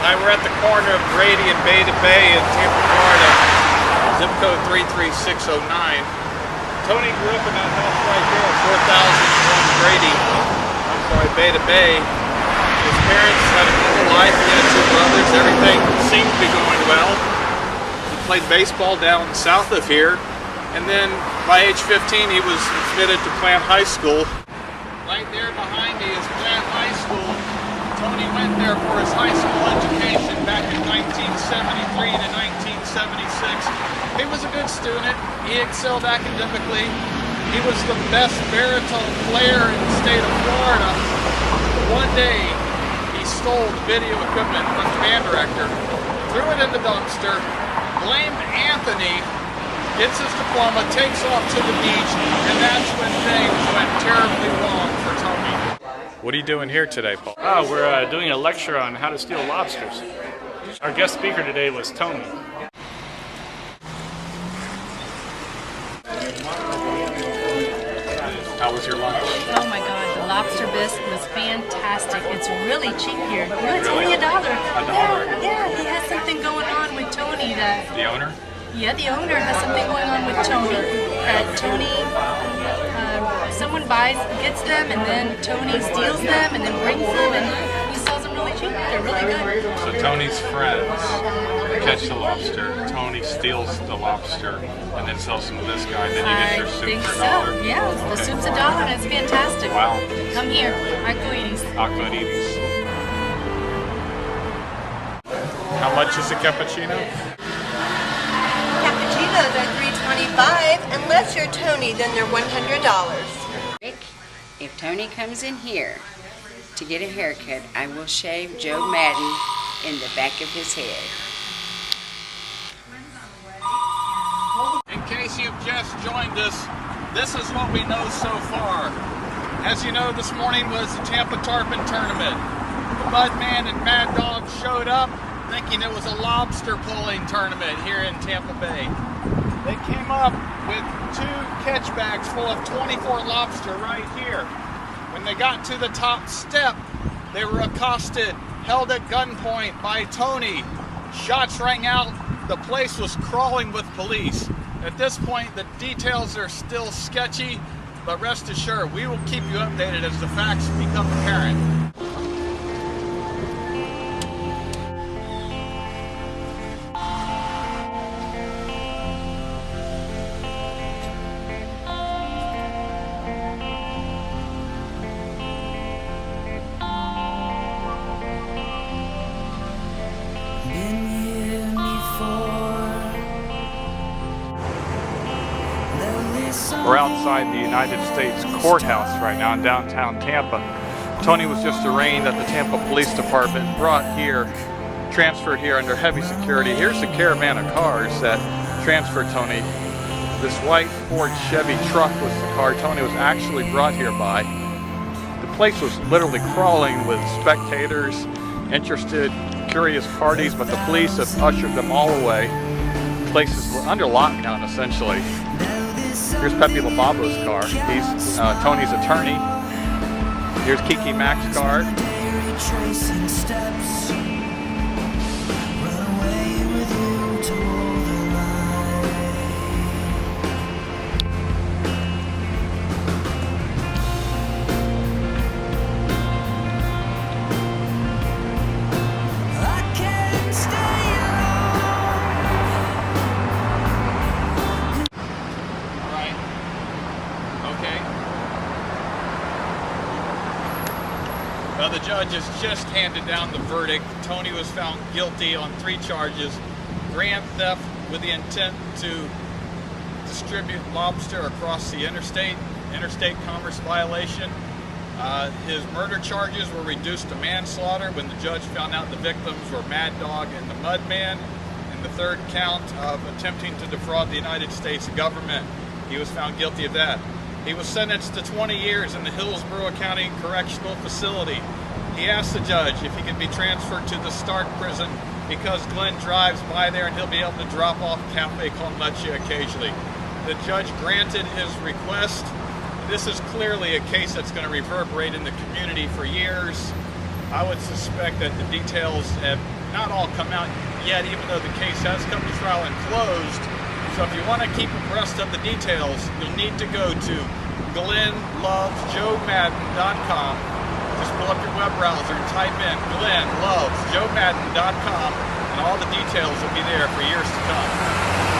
Hi, we're at the corner of Grady and Beta Bay in Tampa, Florida, zip code 33609. Tony grew up in that house right there, 4001 Grady. I'm sorry, Beta Bay. His parents had a normal life. He had two brothers. Everything seemed to be going well. He played baseball down south of here, and then by age 15 he was admitted to Plant High School. Right there behind me is Plant High School. Tony went there for his high school education back in 1973 to 1976. He was a good student. He excelled academically. He was the best baritone player in the state of Florida. One day, he stole the video equipment from the band director, threw it in the dumpster, blamed Anthony, gets his diploma, takes off to the beach, and that's when things went terribly wrong for Tony. What are you doing here today, Paul? Oh, we're doing a lecture on how to steal lobsters. Our guest speaker today was Tony. How was your lunch? Oh my God, the lobster bisque was fantastic. It's really cheap here. It's only $1. Yeah, he has something going on with Tony that... The owner? Yeah, the owner has something going on with Tony. Someone gets them, and then Tony steals them, and then brings them, and he sells them really cheap. They're really good. So Tony's friends catch the lobster, Tony steals the lobster, and then sells them to this guy, and then you get your soup for $1. Yeah, the soup's $1, and it's fantastic. Wow. Come here, Aquarides. Aquarides. How much is a cappuccino? Cappuccinos are $3.25. Unless you're Tony, then they're $100. If Tony comes in here to get a haircut, I will shave Joe Madden in the back of his head. In case you've just joined us, this is what we know so far. As you know, this morning was the Tampa Tarpon Tournament. The Mudman and Mad Dog showed up thinking it was a lobster pulling tournament here in Tampa Bay. They came up with 2 catch bags full of 24 lobster right here. When they got to the top step, they were accosted, held at gunpoint by Tony. Shots rang out. The place was crawling with police. At this point, the details are still sketchy, but rest assured, we will keep you updated as the facts become apparent. We're outside the United States Courthouse right now in downtown Tampa. Tony was just arraigned at the Tampa Police Department, brought here, transferred here under heavy security. Here's the caravan of cars that transferred Tony. This white Ford Chevy truck was the car Tony was actually brought here by. The place was literally crawling with spectators, interested, curious parties, but the police have ushered them all away. The place is under lockdown, essentially. Here's Pepe LaBabo's car. He's Tony's attorney. Here's Kiki Mac's car. Well, the judge has just handed down the verdict. Tony was found guilty on 3 charges. Grand theft with the intent to distribute lobster across the interstate commerce violation. His murder charges were reduced to manslaughter when the judge found out the victims were Mad Dog and the Mudman. And the 3rd count of attempting to defraud the United States government, he was found guilty of that. He was sentenced to 20 years in the Hillsborough County Correctional Facility. He asked the judge if he could be transferred to the Stark prison because Glenn drives by there and he'll be able to drop off Cafe Con Leche occasionally. The judge granted his request. This is clearly a case that's going to reverberate in the community for years. I would suspect that the details have not all come out yet, even though the case has come to trial and closed. So if you want to keep abreast of the details, you'll need to go to GlennLovesJoeMadden.com. Just pull up your web browser and type in GlennLovesJoeMadden.com, and all the details will be there for years to come.